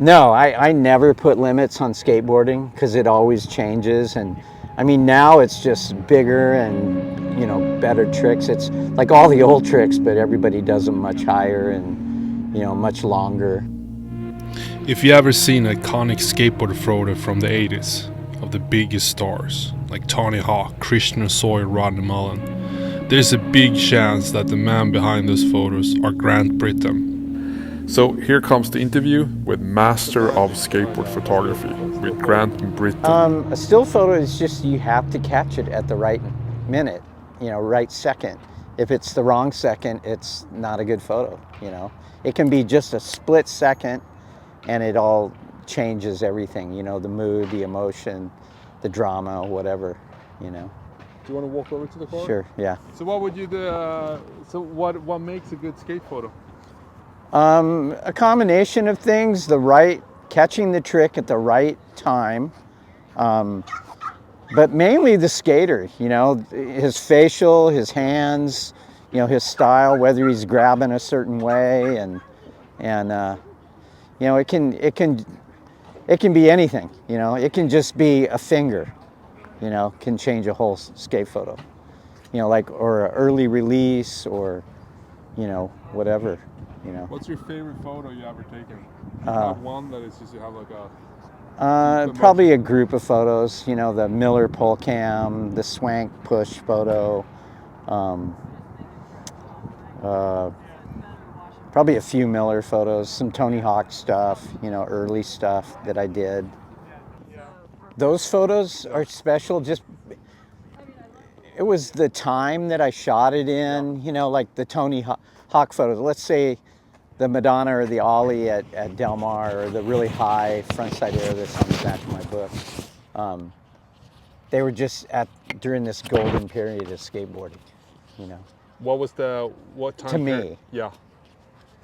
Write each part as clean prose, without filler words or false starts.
No, I never put limits on skateboarding because it always changes. And I mean, now it's just bigger and, you know, better tricks. It's like all the old tricks, but everybody does them much higher and, you know, much longer. If you ever seen an iconic skateboard photo from the 80s of the biggest stars, like Tony Hawk, Christian Hosoi, Rodney Mullen, there's a big chance that the man behind those photos are Grant Brittain. So here comes the interview with Master of Skateboard Photography with Grant Brittain. A still photo is just, you have to catch it at the right minute, you know, right second. If it's the wrong second, it's not a good photo, you know. It can be just a split second and it all changes everything, you know, the mood, the emotion, the drama, whatever, you know. Do you want to walk over to the car? Sure, yeah. So what would you do? What makes a good skate photo? A combination of things, catching the trick at the right time, but mainly the skater, you know, his facial, his hands, you know, his style, whether he's grabbing a certain way, and you know, it can be anything, you know. It can just be a finger, you know, can change a whole skate photo, you know, like, or an early release, or, you know, whatever, you know. What's your favorite photo you ever taken? Not one that is just you have like a... Probably a group of photos, you know, the Miller pole cam, the Swank push photo, probably a few Miller photos, some Tony Hawk stuff, you know, early stuff that I did. Those photos are special, just, it was the time that I shot it in, you know, like the Tony Hawk photos. Let's say the Madonna or the Ollie at Del Mar, or the really high frontside air that's on the back of my book. They were just during this golden period of skateboarding, you know. What time? To me. Period? Yeah.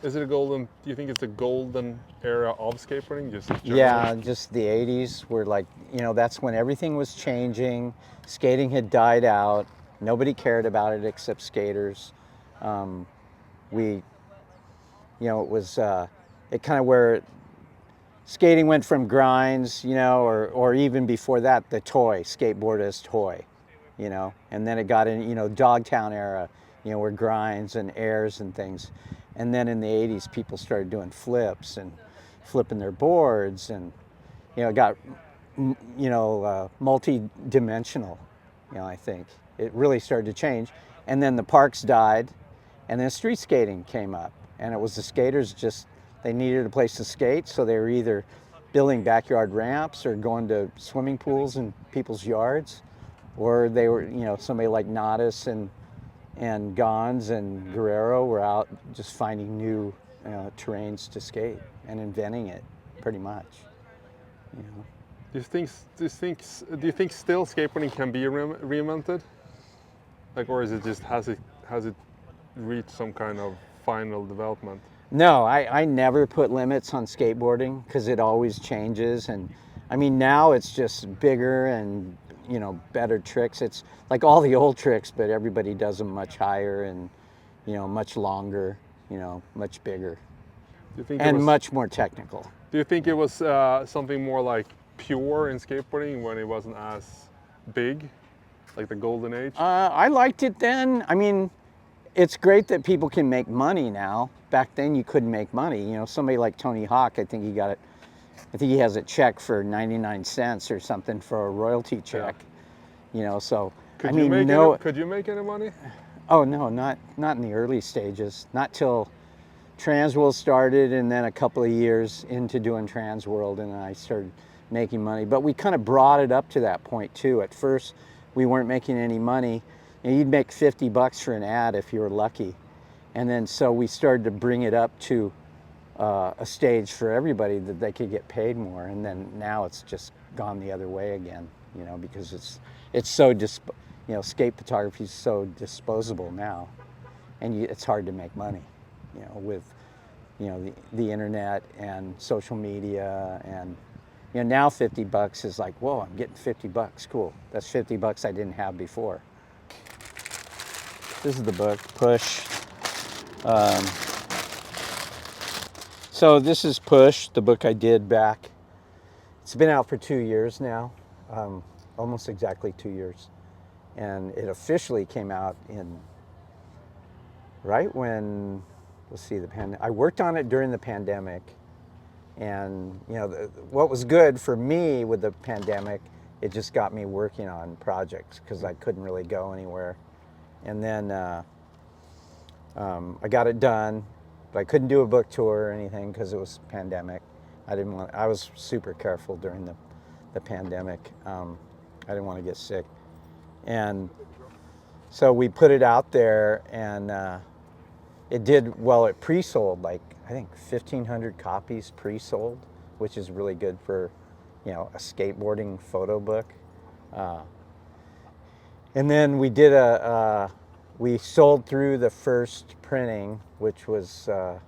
Is it do you think it's a golden era of skateboarding? Yeah, just the 80s were like, you know, that's when everything was changing. Skating had died out. Nobody cared about it except skaters. You know, it was, it kind of where skating went from grinds, you know, or even before that, the toy, skateboard as toy, you know. And then it got in, you know, Dogtown era, you know, where grinds and airs and things. And then in the 80s, people started doing flips and flipping their boards, and, you know, it got, you know, multi-dimensional, you know, I think. It really started to change. And then the parks died, and then street skating came up. And it was the skaters they needed a place to skate, so they were either building backyard ramps or going to swimming pools in people's yards, or they were, you know, somebody like Nadas and Gons and Guerrero were out just finding new terrains to skate and inventing it, pretty much. You know. Do you think still skateboarding can be reinvented? Like, or is it just has it reached some kind of final development? No, I never put limits on skateboarding because it always changes. And I mean, now it's just bigger and, you know, better tricks. It's like all the old tricks, but everybody does them much higher and, you know, much longer, you know, much bigger. Do you think and much more technical. Do you think it was something more like pure in skateboarding when it wasn't as big, like the golden age? I liked it then. I mean, it's great that people can make money now. Back then you couldn't make money. You know, somebody like Tony Hawk, I think he has a check for 99 cents or something for a royalty check. Yeah. You know, so could you make any money? Oh no, not in the early stages. Not till Transworld started, and then a couple of years into doing Transworld, and I started making money. But we kind of brought it up to that point too. At first, we weren't making any money. And you'd make $50 for an ad if you were lucky. And then so we started to bring it up to a stage for everybody that they could get paid more. And then now it's just gone the other way again, you know, because it's so, you know, skate photography is so disposable now. And it's hard to make money, you know, with, you know, the internet and social media. And, you know, now $50 is like, whoa, I'm getting $50, cool. That's $50 I didn't have before. This is the book, Push. So this is Push, the book I did back. It's been out for 2 years now, almost exactly 2 years. And it officially came out in right when, let's see, I worked on it during the pandemic. And you know, what was good for me with the pandemic, it just got me working on projects because I couldn't really go anywhere. And then I got it done, but I couldn't do a book tour or anything because it was pandemic. I was super careful during the pandemic. I didn't want to get sick. And so we put it out there, and it did well. It pre-sold like, I think 1,500 copies pre-sold, which is really good for, you know, a skateboarding photo book. And then we sold through the first printing, which was, I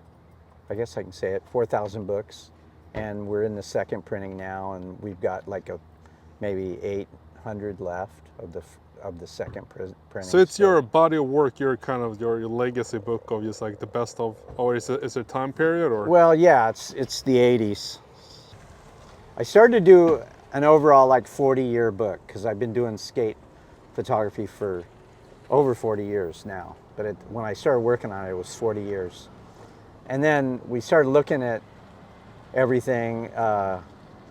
guess I can say it, 4,000 books. And we're in the second printing now, and we've got like maybe 800 left of the second printing. So it's your body of work, your kind of your legacy book of just like the best of, or is it a time period or? Well, yeah, it's the 80s. I started to do an overall like 40-year book because I've been doing skate photography for over 40 years now. But when I started working on it, it was 40 years. And then we started looking at everything. I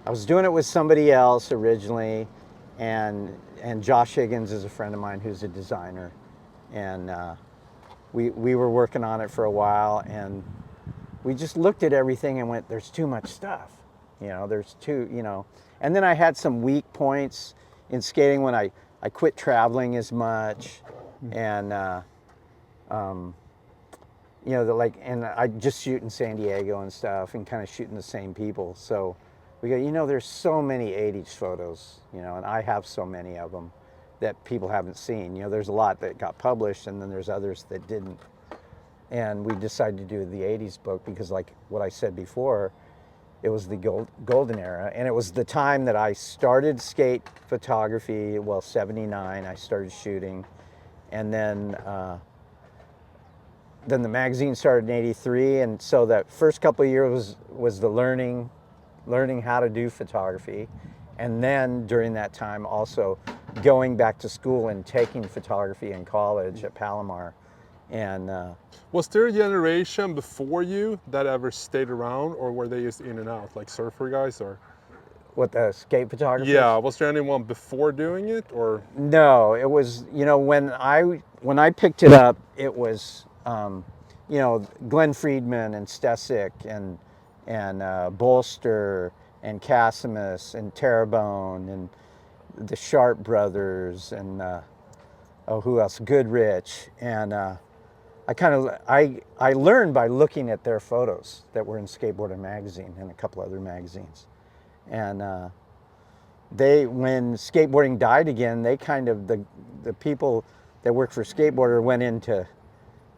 was doing it with somebody else originally, and Josh Higgins is a friend of mine who's a designer, and we were working on it for a while, and we just looked at everything and went, there's too much stuff, you know, and then I had some weak points in skating when I quit traveling as much, and you know, and I just shoot in San Diego and stuff, and kind of shooting the same people. So we go, you know, there's so many 80s photos, you know, and I have so many of them that people haven't seen. You know, there's a lot that got published, and then there's others that didn't. And we decided to do the 80s book because, like what I said before, it was the golden era, and it was the time that I started skate photography. Well, 79, I started shooting, and then the magazine started in 83, and so that first couple of years was the learning how to do photography, and then during that time also going back to school and taking photography in college at Palomar. And was there a generation before you that ever stayed around, or were they just in and out, like surfer guys, or? What, the skate photography? Yeah, was there anyone before doing it, or? No, it was, you know, when I picked it up, it was, you know, Glenn Friedman and Stesic and Bolster and Casimus and Terrebonne and the Sharp brothers and who else? Goodrich. And I learned by looking at their photos that were in Skateboarder magazine and a couple other magazines. And when skateboarding died again, they kind of, the people that worked for Skateboarder went into,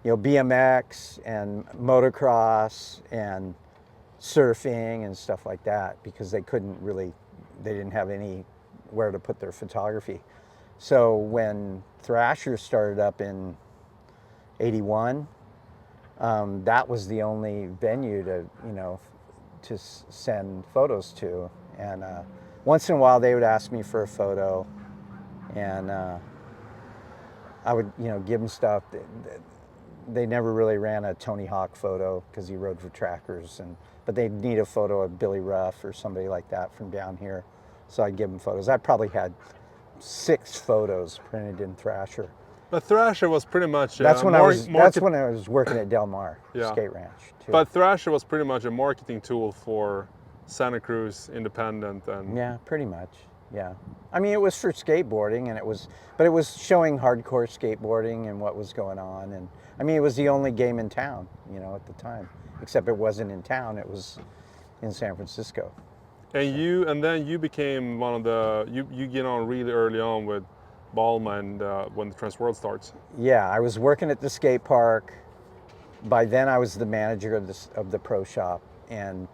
you know, BMX and motocross and surfing and stuff like that, because they didn't have anywhere to put their photography. So when Thrasher started up in 81, that was the only venue to, you know, to send photos to. And once in a while they would ask me for a photo, and I would, you know, give them stuff. They never really ran a Tony Hawk photo because he rode for Trackers, but they'd need a photo of Billy Ruff or somebody like that from down here. So I'd give them photos. I probably had 6 photos printed in Thrasher. But Thrasher was pretty much that's when I was working at Del Mar Skate Ranch too. But Thrasher was pretty much a marketing tool for Santa Cruz Independent, and yeah, pretty much. Yeah, I mean, it was for skateboarding, and it was showing hardcore skateboarding and what was going on. And I mean, it was the only game in town, you know, at the time. Except it wasn't in town; it was in San Francisco. And then you became one of the you get on really early on with Balma and when the Trans World starts. Yeah, I was working at the skate park. By then, I was the manager of the pro shop, and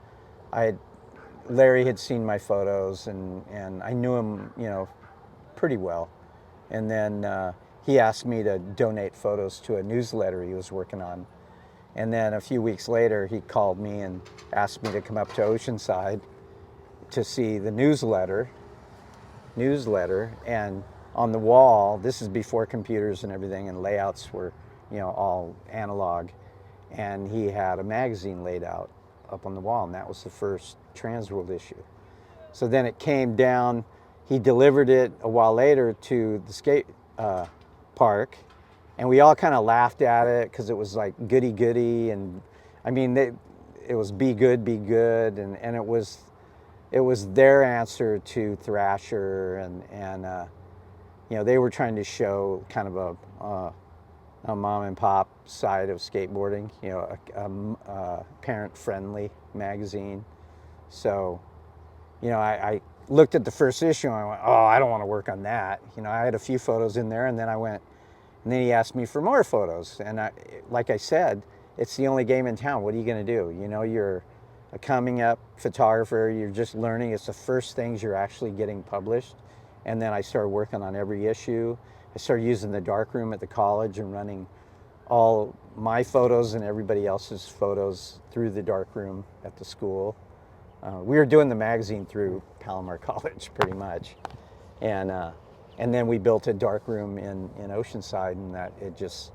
Larry had seen my photos, and I knew him, you know, pretty well. And then he asked me to donate photos to a newsletter he was working on, And then a few weeks later, he called me and asked me to come up to Oceanside to see the newsletter. And on the wall, this is before computers and everything, and layouts were, you know, all analog. And he had a magazine laid out up on the wall, and that was the first Transworld issue. So then it came down, he delivered it a while later to the skate park, and we all kind of laughed at it because it was like goody goody, and I mean, it was be good, and it was their answer to Thrasher, and you know, they were trying to show kind of a mom and pop side of skateboarding, you know, a parent friendly magazine. So, you know, I looked at the first issue and I went, oh, I don't want to work on that. You know, I had a few photos in there, and then I went, and then he asked me for more photos. And like I said, it's the only game in town. What are you going to do? You know, you're a coming up photographer. You're just learning. It's the first things you're actually getting published. And then I started working on every issue. I started using the darkroom at the college and running all my photos and everybody else's photos through the darkroom at the school. We were doing the magazine through Palomar College pretty much. And then we built a darkroom in Oceanside, and that it just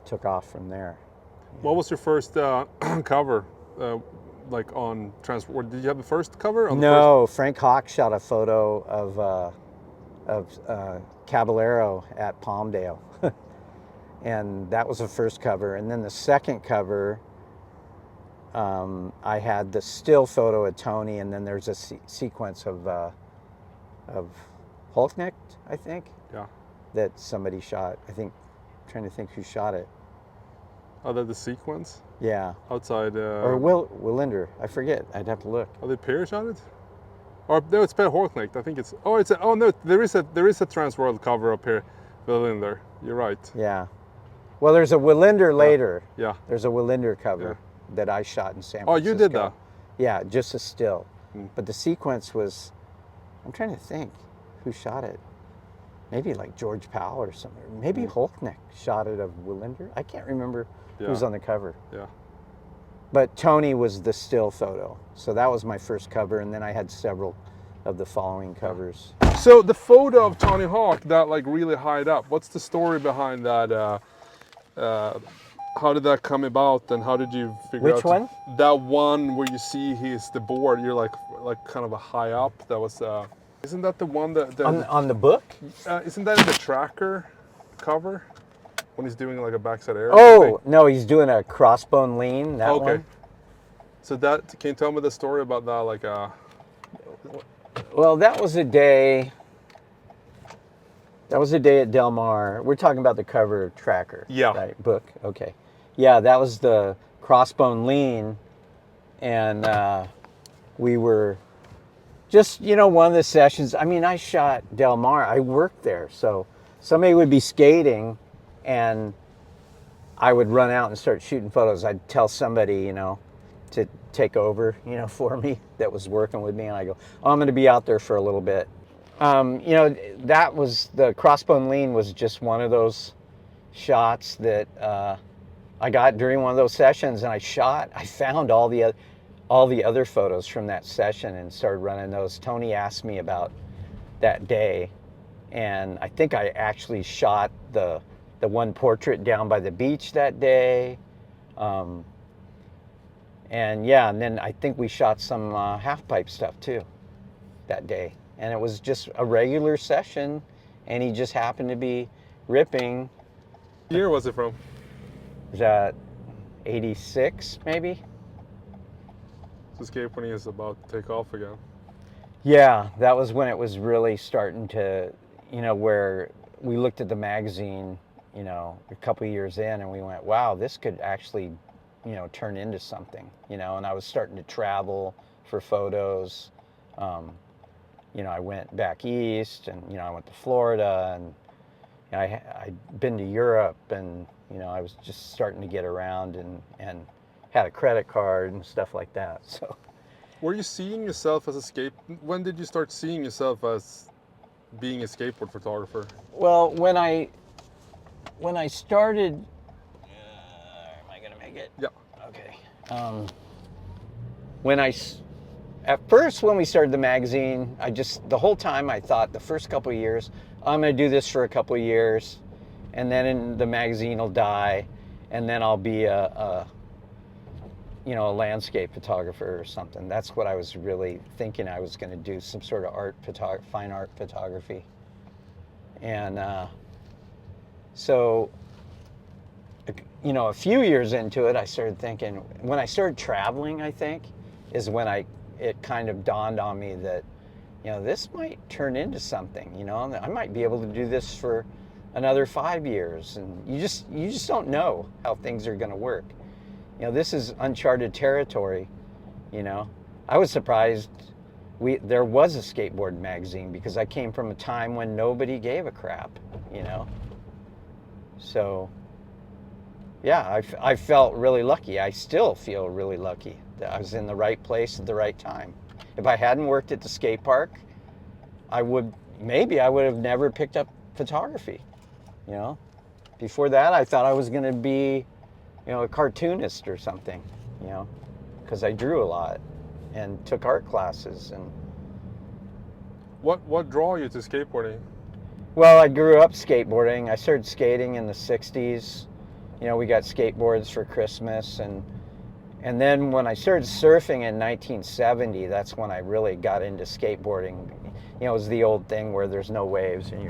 took off from there. What was your first cover, like on Transport? Did you have the first cover? On No, Frank Hawk shot a photo of Caballero at Palmdale. And that was the first cover. And then the second cover, I had the still photo of Tony, and then there's a sequence of Hulknecht, I think. Yeah. That somebody shot. I think, I'm trying to think who shot it. Oh, that the sequence? Yeah. Outside. Or Willinder. I forget. I'd have to look. Oh, they Pierre shot it? Or no, it's Per Hulknecht. I think it's. Oh, it's. Oh no, there is a Transworld cover up here, Willinder. You're right. Yeah. Well, there's a Willinder later. Yeah. There's a Willinder cover that I shot in San Francisco. Oh, you did that? Yeah, just a still. Mm. But the sequence was, I'm trying to think who shot it. Maybe like George Powell or something. Maybe Hulknecht shot it of Willinder. I can't remember who's on the cover. Yeah. But Tony was the still photo. So that was my first cover, and then I had several of the following covers. So the photo of Tony Hawk, that like really high up, what's the story behind that? How did that come about, and how did you figure out? Which one? That one where you see the board, you're like kind of a high up. That was, isn't that the one that... On the book? Isn't that in the tracker cover? When he's doing like a backside air? Oh, no, he's doing a crossbone lean, that one. So that, can you tell me the story about that? Like, Well, that was a day at Del Mar. We're talking about the cover tracker. Yeah. Right, book, okay. Yeah, that was the crossbone lean, and we were just, you know, one of the sessions. I mean, I shot Del Mar. I worked there, so somebody would be skating, and I would run out and start shooting photos. I'd tell somebody, you know, to take over, you know, for me that was working with me, and I go, oh, I'm going to be out there for a little bit. You know, that was, the crossbone lean was just one of those shots that I got during one of those sessions, and I found all the other photos from that session and started running those. Tony asked me about that day, and I think I actually shot the one portrait down by the beach that day. And yeah, and then I think we shot some half pipe stuff too that day. And it was just a regular session, and he just happened to be ripping. what year was it from? Was that 86 maybe? So skateboarding is about to take off again. Yeah, that was when it was really starting to, you know, where we looked at the magazine, you know, a couple of years in, and we went, wow, this could actually, you know, turn into something, you know. And I was starting to travel for photos. You know, I went back east, and, you know, I went to Florida, and you know, I'd been to Europe, and, you know, I was just starting to get around and had a credit card and stuff like that. So, Were you seeing yourself as when did you start seeing yourself as being a skateboard photographer? well, when I started, am I gonna make it? Yeah. At first, when we started the magazine, the whole time I thought the first couple of years, I'm going to do this for a couple of years, and then the magazine will die, and then I'll be a landscape photographer or something. That's what I was really thinking I was going to do, some sort of fine art photography. And so, a few years into it, I started thinking, when I started traveling, I think, is when it kind of dawned on me that, this might turn into something, I might be able to do this for another 5 years. And you just don't know how things are going to work. This is uncharted territory, I was surprised there was a skateboard magazine, because I came from a time when nobody gave a crap, So, yeah, I felt really lucky. I still feel really lucky that I was in the right place at the right time. If I hadn't worked at the skate park, maybe I would have never picked up photography, Before that, I thought I was going to be, a cartoonist or something, because I drew a lot and took art classes. And what drew you to skateboarding? well, I grew up skateboarding. I started skating in the 60s. We got skateboards for Christmas, and then when I started surfing in 1970, that's when I really got into skateboarding. It was the old thing where there's no waves and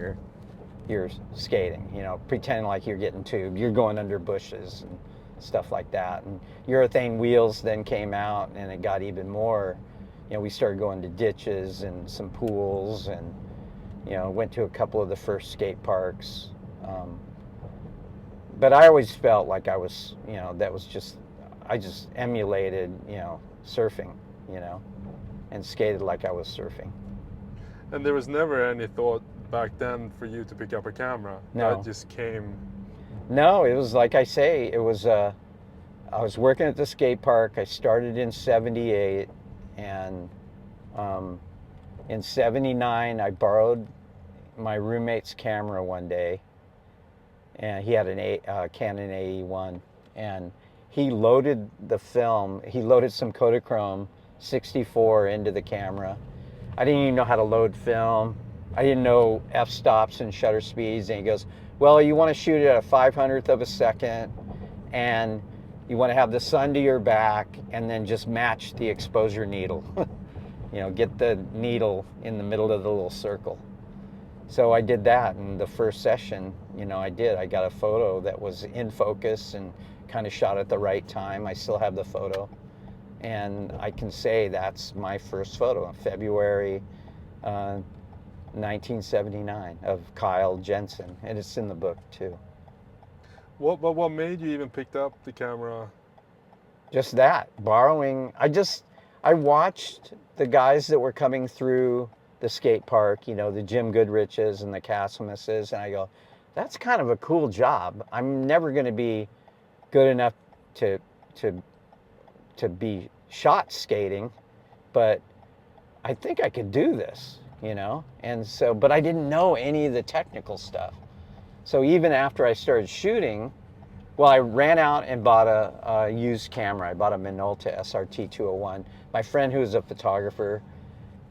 you're skating, pretending like you're getting tubed. You're going under bushes and stuff like that. And urethane wheels then came out, and it got even more. We started going to ditches and some pools, and went to a couple of the first skate parks. But I always felt like I was, I just emulated, surfing, and skated like I was surfing. And there was never any thought back then for you to pick up a camera? No. That just came? No, it was like I say, I was working at the skate park. I started in 78, and in 79, I borrowed my roommate's camera one day, and he had a Canon AE1, and he loaded the film. He loaded some Kodachrome 64 into the camera. I didn't even know how to load film. I didn't know f-stops and shutter speeds, and he goes, well, you want to shoot it at a 500th of a second, and you want to have the sun to your back, and then just match the exposure needle. Get the needle in the middle of the little circle. So I did that, and the first session, I got a photo that was in focus and kind of shot at the right time. I still have the photo, and I can say that's my first photo in February 1979 of Kyle Jensen, and it's in the book too. What made you even pick up the camera? Just that, borrowing. I watched the guys that were coming through the skate park, the Jim Goodriches and the Castlemasses, and I go, that's kind of a cool job. I'm never going to be good enough to be shot skating, but I think I could do this, and so, but I didn't know any of the technical stuff. So even after I started shooting, well, I ran out and bought a used camera. I bought a Minolta SRT 201. My friend, who was a photographer,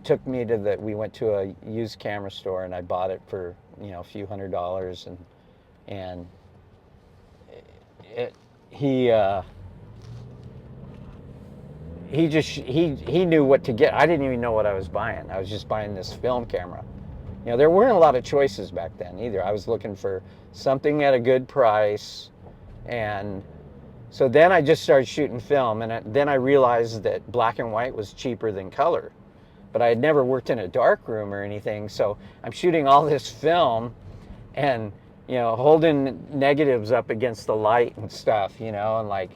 took me to we went to a used camera store, and I bought it for, a few $100s, and he knew what to get. I didn't even know what I was buying. I was just buying this film camera. There weren't a lot of choices back then either. I was looking for something at a good price, and so then I just started shooting film, and then I realized that black and white was cheaper than color. But I had never worked in a dark room or anything, so I'm shooting all this film and, holding negatives up against the light and stuff, and like,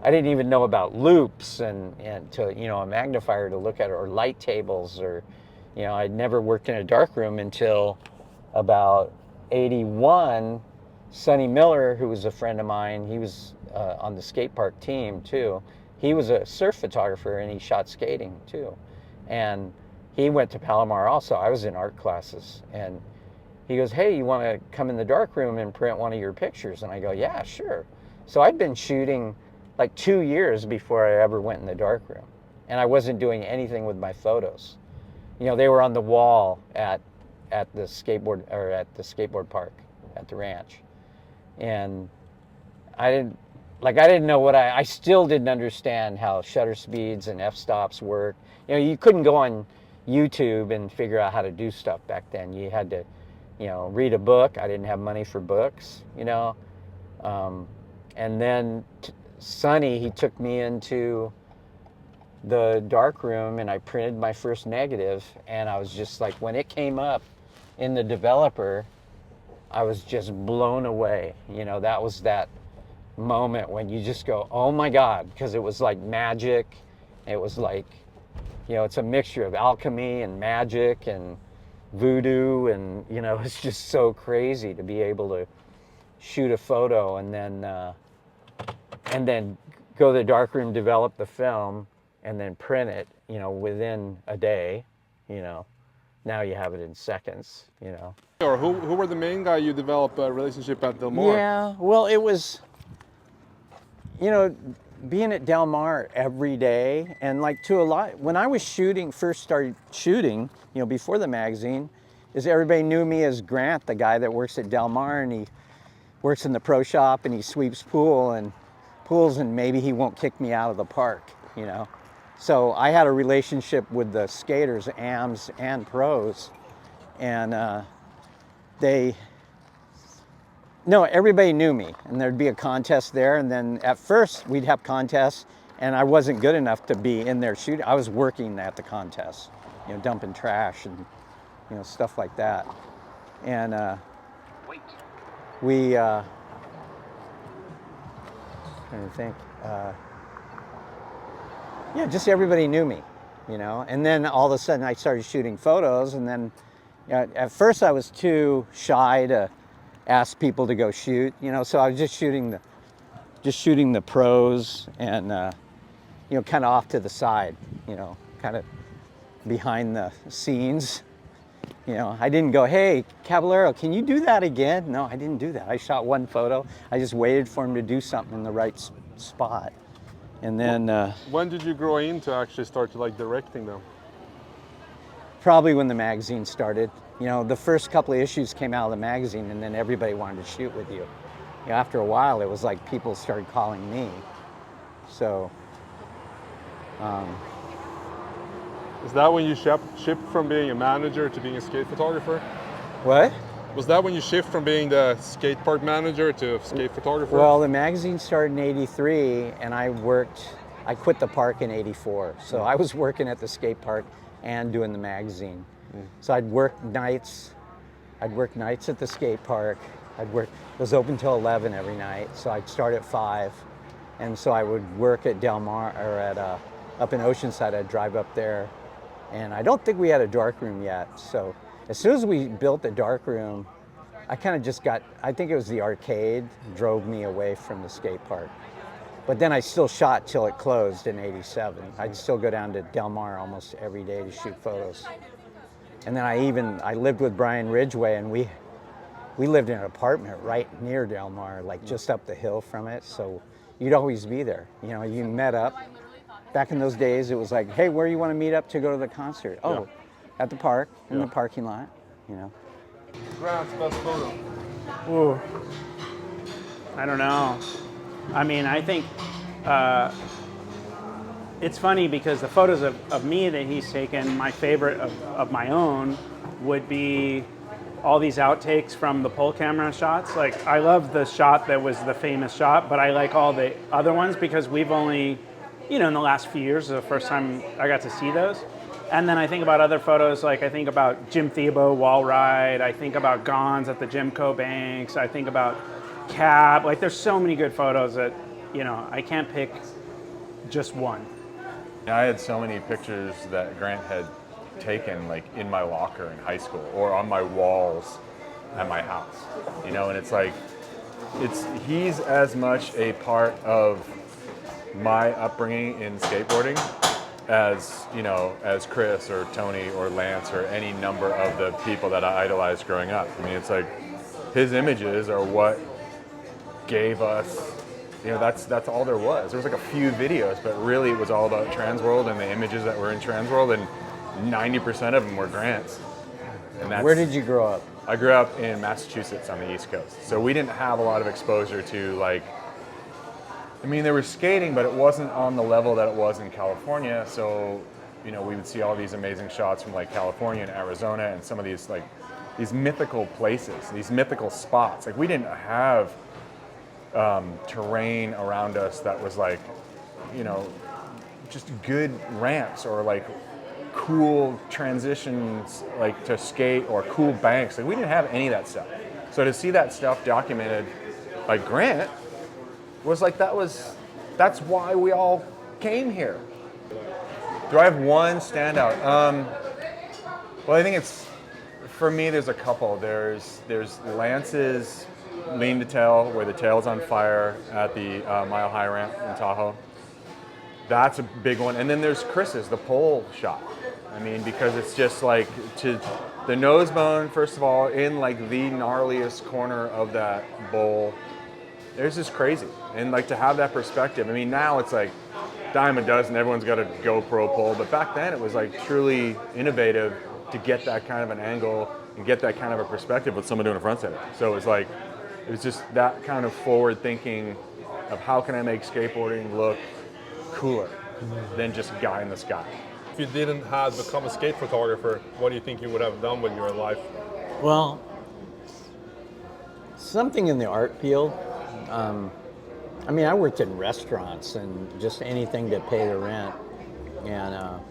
I didn't even know about loops and to, a magnifier to look at, or light tables, or, I'd never worked in a dark room until about 81. Sonny Miller, who was a friend of mine, he was on the skate park team too. He was a surf photographer, and he shot skating too. And he went to Palomar also. I was in art classes, and he goes, hey, you want to come in the dark room and print one of your pictures? And I go, yeah, sure. So I'd been shooting like 2 years before I ever went in the darkroom. And I wasn't doing anything with my photos. You know, they were on the wall at the skateboard park at the ranch. And I didn't know I still didn't understand how shutter speeds and f-stops work. You know, you couldn't go on YouTube and figure out how to do stuff back then. You had to, you know, read a book. I didn't have money for books, you know. And then Sonny, he took me into the darkroom and I printed my first negative, and I was just like, when it came up in the developer, I was just blown away. You know, that was that moment when you just go, oh my God, because it was like magic. It was like, you know, it's a mixture of alchemy and magic and voodoo, and, you know, it's just so crazy to be able to shoot a photo and then go to the darkroom, develop the film, and then print it, you know, within a day. You know, now you have it in seconds, you know. Or who were the main guy you developed a relationship at Del Mar? Yeah, well, it was, you know, being at Del Mar every day, and like to a lot, when I was first started shooting, you know, before the magazine, is everybody knew me as Grant, the guy that works at Del Mar, and he works in the pro shop and he sweeps pools and maybe he won't kick me out of the park, you know. So I had a relationship with the skaters, AMs and pros, and everybody knew me, and there'd be a contest there, and then at first we'd have contests, and I wasn't good enough to be in there shooting. I was working at the contest, you know, dumping trash and, you know, stuff like that. And trying to think, yeah, just everybody knew me, you know. And then all of a sudden I started shooting photos, and then, you know, at first I was too shy to ask people to go shoot, you know, so I was just shooting the pros and, you know, kind of off to the side, you know, kind of behind the scenes. You know, I didn't go, hey, Caballero, can you do that again? No, I didn't do that. I shot one photo. I just waited for him to do something in the right spot. And then... when did you grow into actually start to like directing them? Probably when the magazine started. You know, the first couple of issues came out of the magazine, and then everybody wanted to shoot with you. You know, after a while, it was like people started calling me. So... Is that when you shift from being a manager to being a skate photographer? What? Was that when you shift from being the skate park manager to skate photographer? Well, the magazine started in '83, and I quit the park in '84. So I was working at the skate park and doing the magazine. So I'd work nights at the skate park. It was open till 11 every night, so I'd start at 5. And so I would work at Del Mar, or up in Oceanside. I'd drive up there. And I don't think we had a darkroom yet. So as soon as we built the darkroom, I kind of just I think it was the arcade drove me away from the skate park. But then I still shot till it closed in '87. I'd still go down to Del Mar almost every day to shoot photos. And then I lived with Brian Ridgway, and we lived in an apartment right near Del Mar, like just up the hill from it. So you'd always be there. You know, you met up. Back in those days, it was like, hey, where do you want to meet up to go to the concert? Oh, yeah. At the park, in the parking lot, you know. Grant's best photo? Ooh, I don't know. I mean, I think it's funny because the photos of me that he's taken, my favorite of my own would be all these outtakes from the pole camera shots. Like, I love the shot that was the famous shot, but I like all the other ones because we've only, you know, in the last few years, the first time I got to see those. And then I think about other photos, like I think about Jim Thiebaud wall ride, I think about Gons at the Jimco Banks, I think about Cab. Like, there's so many good photos that, you know, I can't pick just one. I had so many pictures that Grant had taken, like in my locker in high school or on my walls at my house, you know, and it's like, he's as much a part of my upbringing in skateboarding as, you know, as Chris or Tony or Lance or any number of the people that I idolized growing up. I mean, it's like his images are what gave us You know, that's all there was. There was like a few videos, but really it was all about Transworld and the images that were in Transworld, and 90% of them were Grant's. And that's, Where did you grow up? I grew up in Massachusetts on the East Coast, so we didn't have a lot of exposure to, like, I mean, there was skating, but it wasn't on the level that it was in California. So, you know, we would see all these amazing shots from like California and Arizona and some of these like these mythical places, these mythical spots. Like, we didn't have terrain around us that was like, you know, just good ramps or like cool transitions like to skate or cool banks. Like, we didn't have any of that stuff. So to see that stuff documented by Grant was like, that's why we all came here. Do I have one standout? Well, I think it's, for me, there's a couple. There's Lance's lean to tail, where the tail's on fire at the Mile High ramp in Tahoe. That's a big one. And then there's Chris's, the pole shot. I mean, because it's just like, to the nose bone, first of all, in like the gnarliest corner of that bowl. There's just crazy. And like, to have that perspective, I mean, now it's like dime a dozen, everyone's got a GoPro pole, but back then it was like truly innovative to get that kind of an angle and get that kind of a perspective with someone doing a frontside. So it was like, it was just that kind of forward thinking of how can I make skateboarding look cooler than just a guy in the sky. If you didn't have become a skate photographer, what do you think you would have done with your life? Well, something in the art field. I mean, I worked in restaurants and just anything to pay the rent. And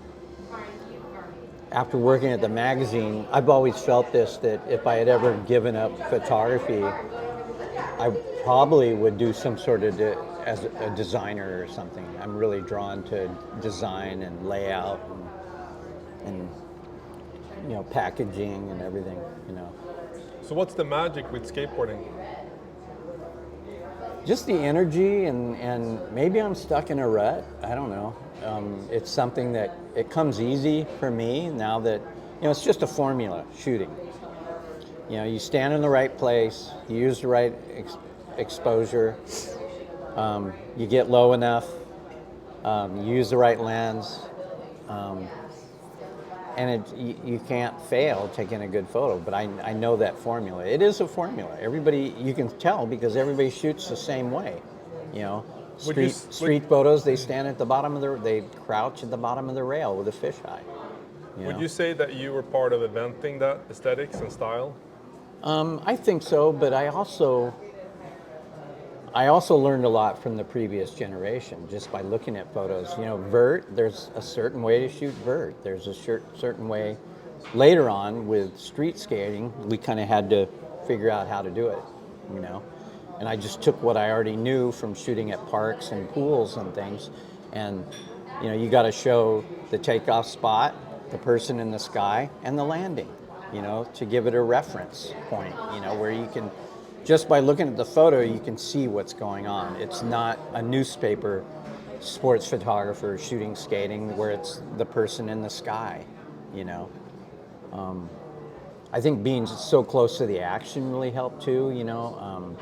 after working at the magazine, I've always felt this, that if I had ever given up photography, I probably would do some sort of as a designer or something. I'm really drawn to design and layout and you know, packaging and everything, you know. So what's the magic with skateboarding? Just the energy, and maybe I'm stuck in a rut. I don't know. It's something that it comes easy for me now that, you know, it's just a formula, shooting. You know, you stand in the right place, you use the right exposure, you get low enough, you use the right lens, and you can't fail taking a good photo, but I know that formula. It is a formula. Everybody, you can tell because everybody shoots the same way, you know. Street photos, they stand at the bottom of they crouch at the bottom of the rail with a fisheye. Would you say that you were part of inventing that aesthetics and style? I think so, but I also learned a lot from the previous generation just by looking at photos. You know, vert, there's a certain way to shoot vert. There's a certain way. Later on with street skating, we kind of had to figure out how to do it, you know. And I just took what I already knew from shooting at parks and pools and things. And, you know, you got to show the takeoff spot, the person in the sky, and the landing, you know, to give it a reference point, you know, where you can, just by looking at the photo, you can see what's going on. It's not a newspaper sports photographer shooting skating where it's the person in the sky, you know. I think being so close to the action really helped too, you know.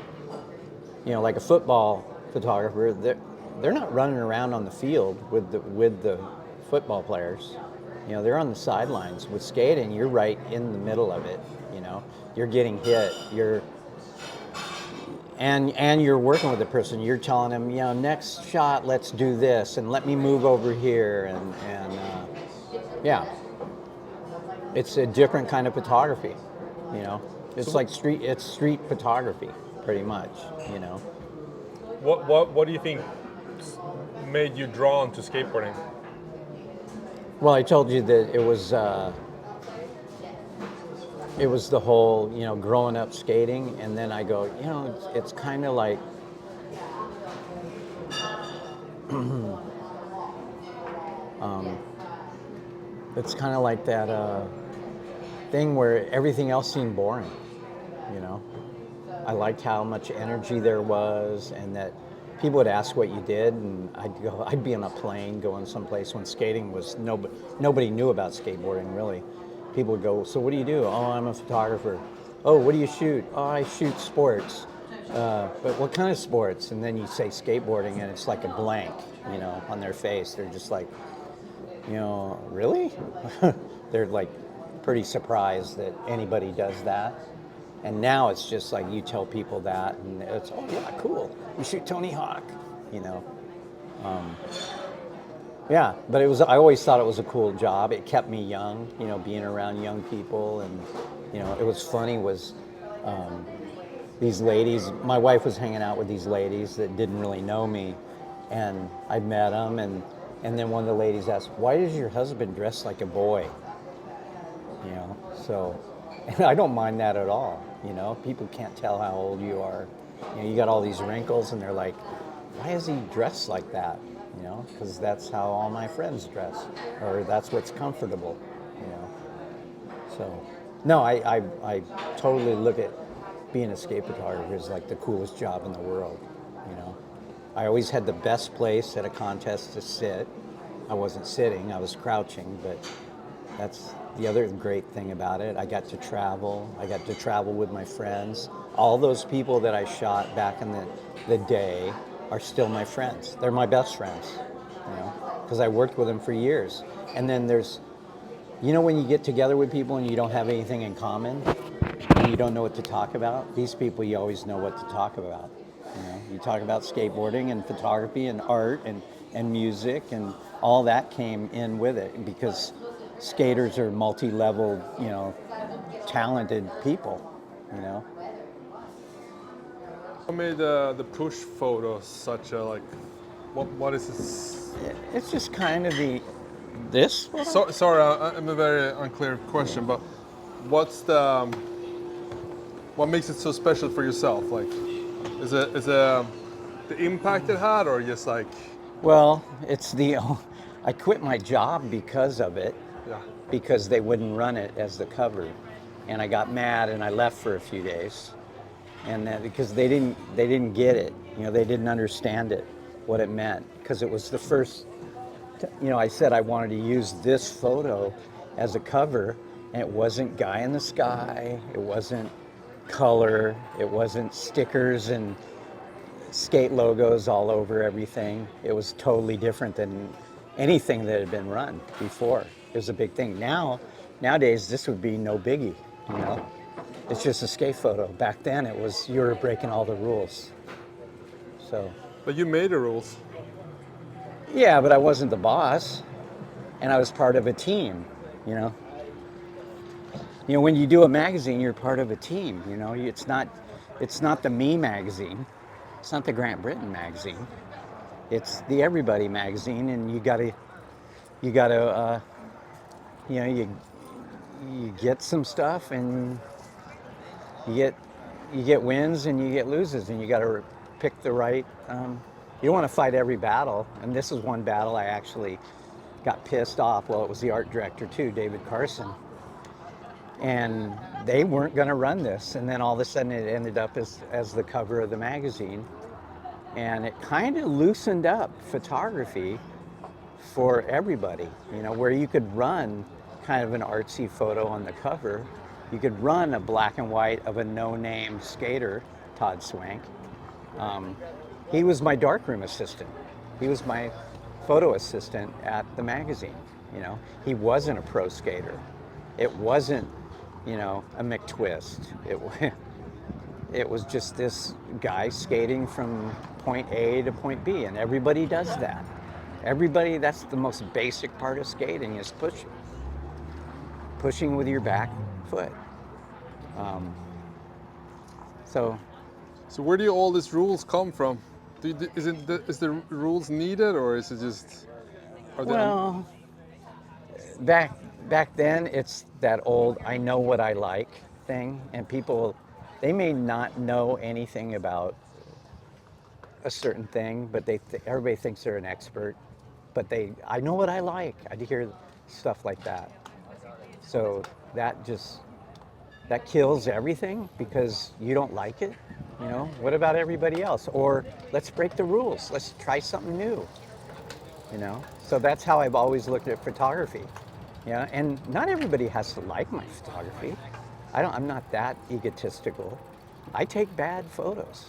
You know, like a football photographer, they're not running around on the field with the football players. You know, they're on the sidelines. With skating, you're right in the middle of it, you know. You're getting hit, and you're working with the person. You're telling them, you know, next shot, let's do this, and let me move over here, and yeah. It's a different kind of photography, you know. It's like street photography, pretty much, you know. What do you think made you drawn to skateboarding? Well, I told you that it was the whole, you know, growing up skating, and then I go, you know, it's kind of like, it's kind of like that thing where everything else seemed boring, you know. I liked how much energy there was, and that people would ask what you did, and I'd be on a plane going someplace when skating was, nobody knew about skateboarding really. People would go, so what do you do? Oh, I'm a photographer. Oh, what do you shoot? Oh, I shoot sports. But what kind of sports? And then you say skateboarding, and it's like a blank, you know, on their face. They're just like, you know, really? They're like pretty surprised that anybody does that. And now it's just like you tell people that, and it's, oh yeah, cool. You shoot Tony Hawk, you know. Yeah, but it was. I always thought it was a cool job. It kept me young, you know, being around young people, and you know, it was funny. Was these ladies? My wife was hanging out with these ladies that didn't really know me, and I met them, and then one of the ladies asked, "Why does your husband dress like a boy?" You know, so and I don't mind that at all. You know, people can't tell how old you are. You know, you got all these wrinkles, and they're like, "Why is he dressed like that?" You know, because that's how all my friends dress, or that's what's comfortable, you know. So, no, I totally look at being a skate photographer as like the coolest job in the world, you know. I always had the best place at a contest to sit. I wasn't sitting, I was crouching, but that's the other great thing about it. I got to travel. I got to travel with my friends. All those people that I shot back in the day are still my friends. They're my best friends, you know, because I worked with them for years. And then there's, you know, when you get together with people and you don't have anything in common and you don't know what to talk about, these people you always know what to talk about. You know, you talk about skateboarding and photography and art and music, and all that came in with it because skaters are multi-level, you know, talented people, you know. What made the push photo such a, like, what is this? It's just kind of this. Sorry, I'm a very unclear question, but what makes it so special for yourself? Like, is it the impact it had, or just like? Well, it's I quit my job because of it. Yeah. Because they wouldn't run it as the cover, and I got mad and I left for a few days, and because they didn't get it, you know, they didn't understand it, what it meant, because it was the first, you know, I said I wanted to use this photo as a cover, and it wasn't guy in the sky, it wasn't color, it wasn't stickers and skate logos all over everything. It was totally different than anything that had been run before. It was a big thing. Nowadays, this would be no biggie, you know? It's just a skate photo. Back then, it was, you were breaking all the rules. So. But you made the rules. Yeah, but I wasn't the boss, and I was part of a team, you know? You know, when you do a magazine, you're part of a team, you know? It's not the Me magazine. It's not the Grant Brittain magazine. It's the Everybody magazine, and you gotta, you know, you get some stuff, and you get wins and you get loses, and you got to pick the right. You don't want to fight every battle, and this is one battle I actually got pissed off. Well, it was the art director too, David Carson, and they weren't going to run this, and then all of a sudden it ended up as the cover of the magazine, and it kind of loosened up photography for everybody, you know, where you could run kind of an artsy photo on the cover. You could run a black and white of a no-name skater, Todd Swank. He was my darkroom assistant. He was my photo assistant at the magazine, you know. He wasn't a pro skater. It wasn't, you know, a McTwist. It was just this guy skating from point A to point B, and everybody does that. Everybody, that's the most basic part of skating, is pushing. Pushing with your back foot. So where do all these rules come from? Is the rules needed, or is it just? Well, back then it's that old I know what I like thing, and people, they may not know anything about a certain thing, but everybody thinks they're an expert. But I know what I like. I hear stuff like that. So that kills everything because you don't like it. You know, what about everybody else? Or let's break the rules. Let's try something new. You know, so that's how I've always looked at photography. Yeah, and not everybody has to like my photography. I'm not that egotistical. I take bad photos.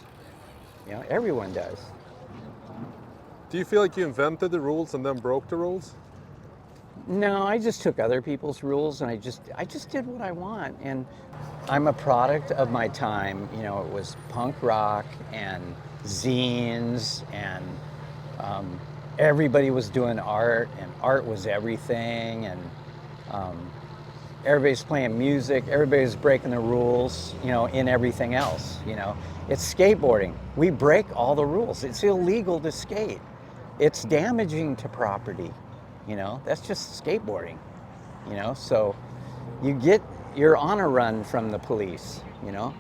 You know, everyone does. Do you feel like you invented the rules and then broke the rules? No, I just took other people's rules and I just did what I want. And I'm a product of my time. You know, it was punk rock and zines, and everybody was doing art, and art was everything. And everybody's playing music, everybody's breaking the rules, you know, in everything else. You know, it's skateboarding. We break all the rules. It's illegal to skate. It's damaging to property. You know, that's just skateboarding. You know, so you're on a run from the police. You know,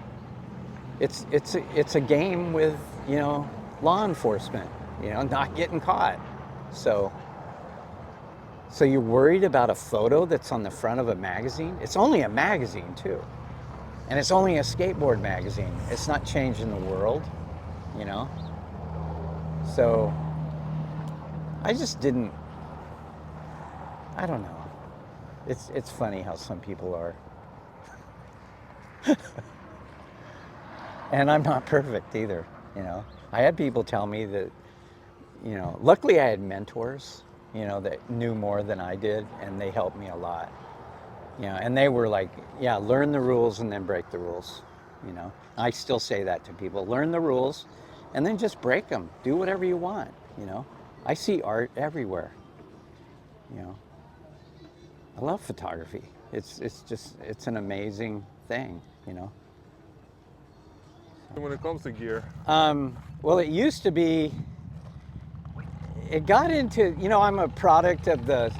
it's a game with, you know, law enforcement. You know, not getting caught. So you're worried about a photo that's on the front of a magazine? It's only a magazine too. And it's only a skateboard magazine. It's not changing the world, you know? So I just didn't, I don't know. It's funny how some people are. And I'm not perfect either, you know? I had people tell me that, you know, luckily I had mentors, you know, that knew more than I did, and they helped me a lot. You know, and they were like, yeah, learn the rules and then break the rules, you know. I still say that to people. Learn the rules and then just break them. Do whatever you want, you know. I see art everywhere, you know. I love photography. It's an amazing thing, you know. When it comes to gear, Well, it used to be, it got into, you know, I'm a product of the,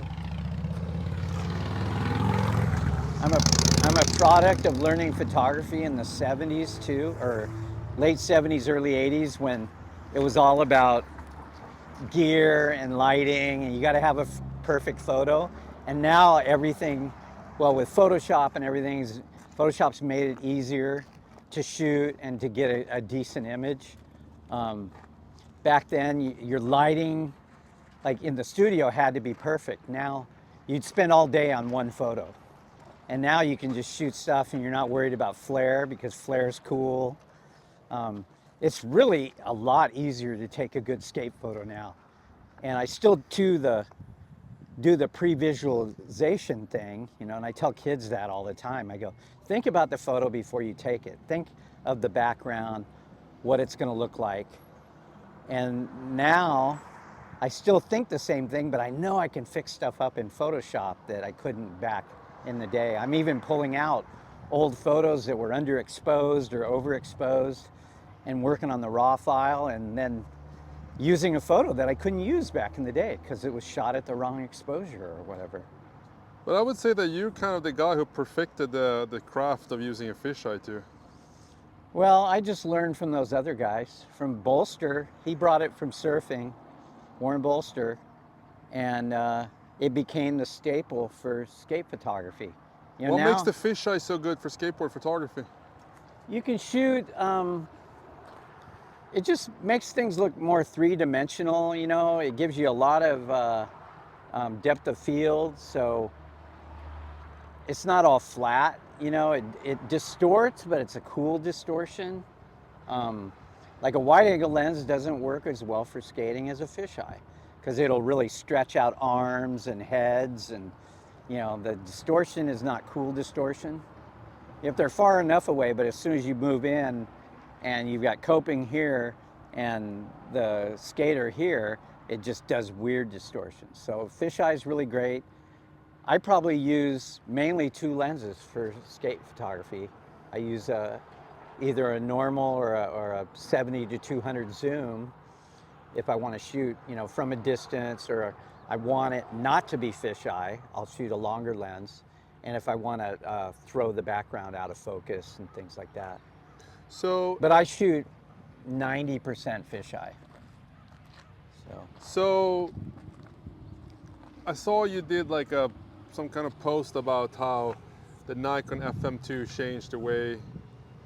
I'm a product of learning photography in the 70s too, or late 70s, early 80s, when it was all about gear and lighting, and you got to have a perfect photo. And now everything, well, with Photoshop and everything, Photoshop's made it easier to shoot and to get a decent image. Back then, your lighting, like in the studio, had to be perfect. Now, you'd spend all day on one photo. And now you can just shoot stuff and you're not worried about flare, because flare's cool. It's really a lot easier to take a good skate photo now. And I still do the pre-visualization thing, you know, and I tell kids that all the time. I go, think about the photo before you take it. Think of the background, what it's gonna look like. And now I still think the same thing, but I know I can fix stuff up in Photoshop that I couldn't back in the day. I'm even pulling out old photos that were underexposed or overexposed and working on the raw file, and then using a photo that I couldn't use back in the day because it was shot at the wrong exposure or whatever. but I would say that you're kind of the guy who perfected the craft of using a fisheye too. Well, I just learned from those other guys. From Bolster, he brought it from surfing, Warren Bolster, and it became the staple for skate photography. You know, What now makes the fisheye so good for skateboard photography? you can shoot, it just makes things look more three-dimensional, you know. It gives you a lot of depth of field, so it's not all flat, you know. It distorts, but it's a cool distortion. Like a wide-angle lens doesn't work as well for skating as a fisheye, because it'll really stretch out arms and heads, and, you know, the distortion is not cool distortion. If they're far enough away, but as soon as you move in and you've got coping here and the skater here, it just does weird distortions. So fisheye is really great. I probably use mainly two lenses for skate photography. I use either a normal or a 70 to 200 zoom if I want to shoot, you know, from a distance, or I want it not to be fisheye, I'll shoot a longer lens. And if I want to throw the background out of focus and things like that. So, But I shoot 90% fisheye. so I saw you did like some kind of post about how the Nikon FM2 changed the way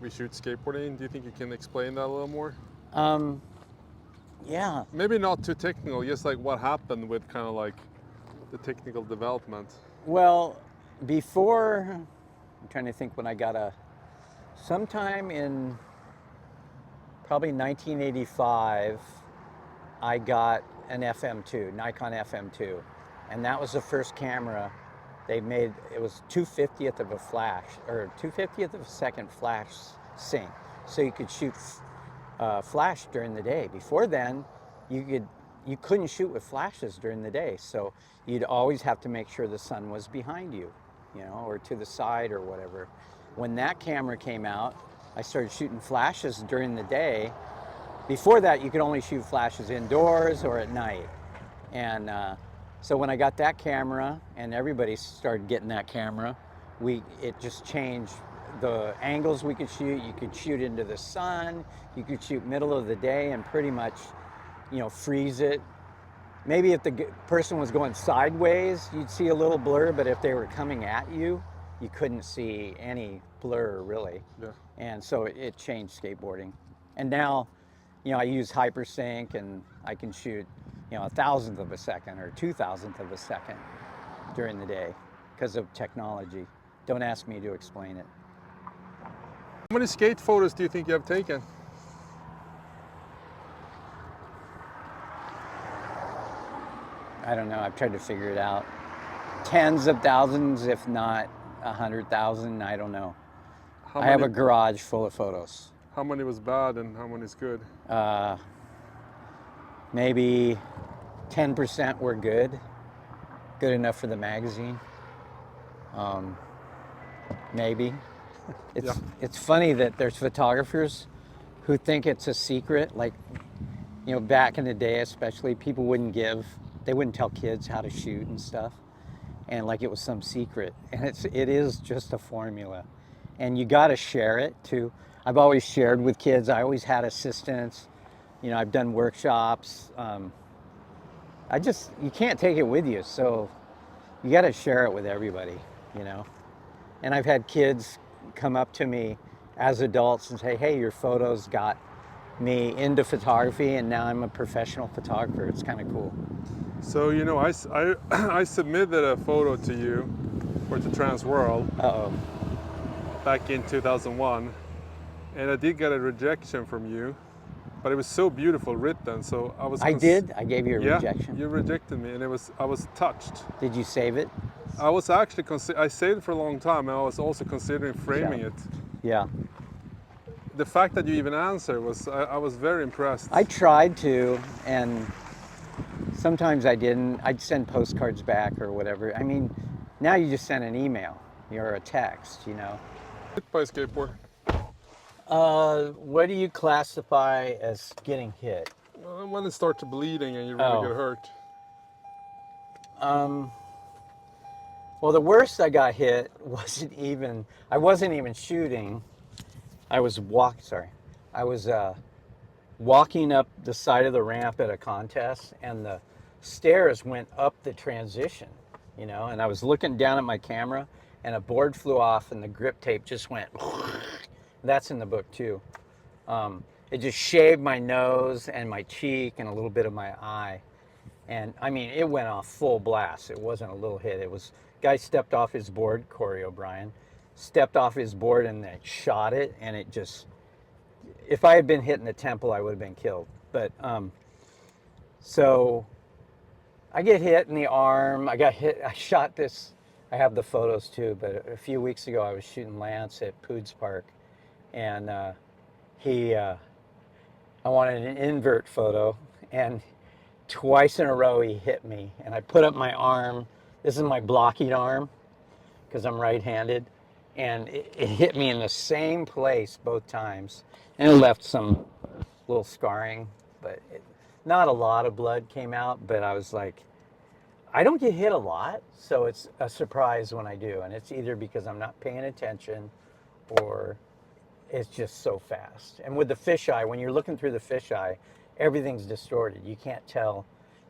we shoot skateboarding. Do you think you can explain that a little more? Yeah. Maybe not too technical, just like what happened with kind of like the technical development. Well, before, I'm trying to think when I got sometime in probably 1985, I got an FM2, Nikon FM2. And that was the first camera they made. It was 2/50th of a flash, or 2/50th of a second flash sync. So you could shoot flash during the day. Before then, you couldn't shoot with flashes during the day. So you'd always have to make sure the sun was behind you, you know, or to the side or whatever. When that camera came out, I started shooting flashes during the day. Before that, you could only shoot flashes indoors or at night. And so when I got that camera, and everybody started getting that camera, it just changed the angles we could shoot. You could shoot into the sun, you could shoot middle of the day and pretty much, you know, freeze it. Maybe if the person was going sideways, you'd see a little blur, but if they were coming at you, you couldn't see any blur really. Yeah. And so it changed skateboarding. And now, you know, I use hypersync and I can shoot, you know, 1,000th of a second or 2,000th of a second during the day because of technology. Don't ask me to explain it. How many skate photos do you think you have taken? I don't know, I've tried to figure it out. Tens of thousands, if not 100,000, I don't know. I have a garage full of photos. How many was bad and how many is good? Maybe 10% were good enough for the magazine. Maybe. It's funny that there's photographers who think it's a secret. Like, you know, back in the day especially, people they wouldn't tell kids how to shoot and stuff. And like it was some secret. And it is just a formula. And you gotta share it too. I've always shared with kids. I always had assistants. You know, I've done workshops. You can't take it with you. So you gotta share it with everybody, you know. And I've had kids come up to me as adults and say, hey, your photos got me into photography and now I'm a professional photographer. It's kind of cool. So, you know, I submitted a photo to you, or to Trans World, back in 2001. And I did get a rejection from you, but it was so beautiful written. So I did? I gave you a rejection? You rejected me and I was touched. Did you save it? I was actually, I saved it for a long time and I was also considering framing it. Yeah. The fact that you even answered I was very impressed. I tried to, and sometimes I didn't. I'd send postcards back or whatever. I mean, now you just send an email or a text, you know. Hit by a skateboard. What do you classify as getting hit? When it starts bleeding and you really get hurt. Well, the worst I got hit I wasn't even shooting. I was walking up the side of the ramp at a contest and the stairs went up the transition, you know, and I was looking down at my camera and a board flew off and the grip tape just went, that's in the book too. It just shaved my nose and my cheek and a little bit of my eye. And I mean, it went off full blast. It wasn't a little hit. It was, guy stepped off his board, Corey O'Brien, stepped off his board and then shot it. And it just, if I had been hit in the temple, I would have been killed. But, so I get hit in the arm. I got hit, I shot this, I have the photos too, but a few weeks ago I was shooting Lance at Poods Park. And I wanted an invert photo. And twice in a row he hit me and I put up my arm. This is my blocking arm because I'm right-handed, and it hit me in the same place both times and it left some little scarring, but not a lot of blood came out. But I was like, I don't get hit a lot, so it's a surprise when I do, and it's either because I'm not paying attention or it's just so fast. And with the fisheye, when you're looking through the fisheye, everything's distorted. You can't tell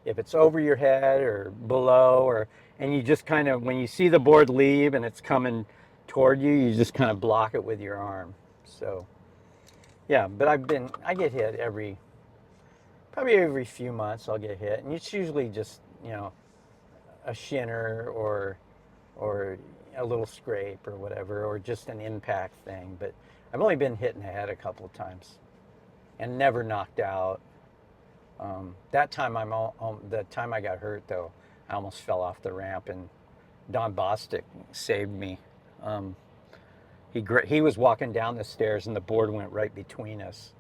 if it's over your head or below, and you just kind of, when you see the board leave and it's coming toward you, you just kind of block it with your arm. So, yeah, but I get hit probably every few months I'll get hit, and it's usually just, you know, a shinner or a little scrape or whatever, or just an impact thing. But I've only been hit in the head a couple of times. and never knocked out. That time the time I got hurt though, I almost fell off the ramp, and Don Bostic saved me. He was walking down the stairs and the board went right between us,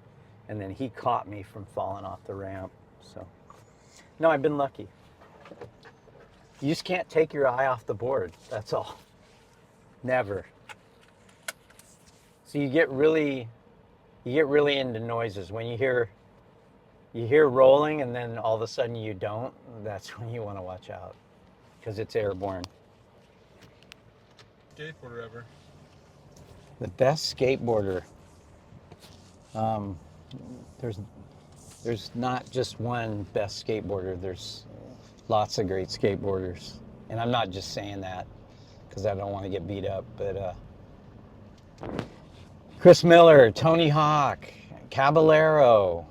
and then he caught me from falling off the ramp. So, no, I've been lucky. You just can't take your eye off the board. That's all. Never. So you get really into noises when you hear rolling, and then all of a sudden you don't. That's when you want to watch out, because it's airborne. Skateboarder ever? The best skateboarder. There's not just one best skateboarder. There's lots of great skateboarders, and I'm not just saying that because I don't want to get beat up. But Chris Miller, Tony Hawk, Caballero,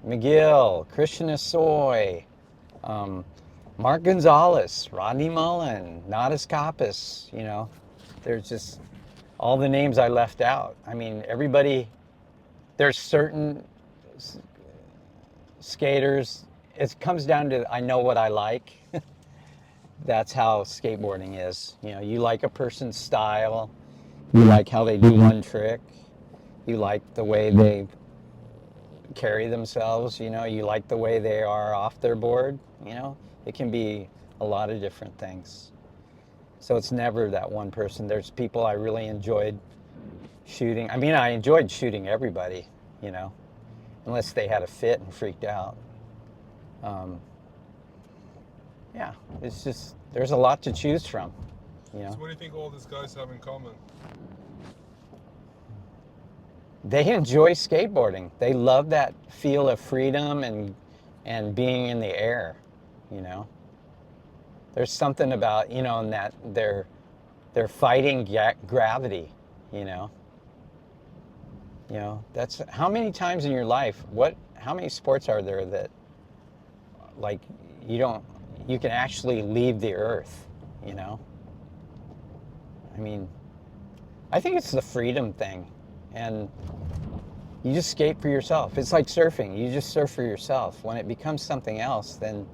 McGill, Christian Hosoi, Mark Gonzalez, Rodney Mullen, Nadas Kappas. You know, there's just all the names I left out. I mean, everybody, there's certain skaters, it comes down to I know what I like. That's how skateboarding is. You know, you like a person's style, you like how they do one trick, you like the way they carry themselves, you know, you like the way they are off their board, you know. It can be a lot of different things. So it's never that one person. There's people I really enjoyed shooting. I mean, I enjoyed shooting everybody, you know, unless they had a fit and freaked out. Yeah, it's just, there's a lot to choose from, you know. So what do you think all these guys have in common? They enjoy skateboarding. They love that feel of freedom and being in the air, you know. There's something about, you know, in that they're fighting gravity, you know. You know, that's how many times in your life, how many sports are there that like you can actually leave the earth, you know? I mean, I think it's the freedom thing, and you just skate for yourself. It's like surfing. You just surf for yourself. When it becomes something else, then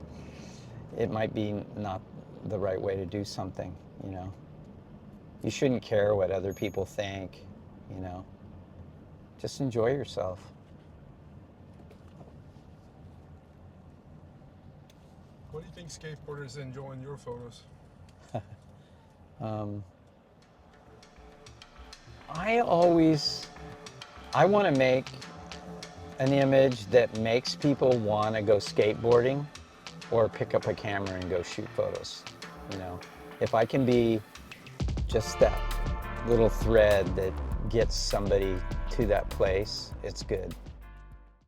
it might be not the right way to do something, you know? You shouldn't care what other people think, you know? Just enjoy yourself. What do you think skateboarders enjoy in your photos? I want to make an image that makes people want to go skateboarding or pick up a camera and go shoot photos, you know? If I can be just that little thread that gets somebody to that place, it's good.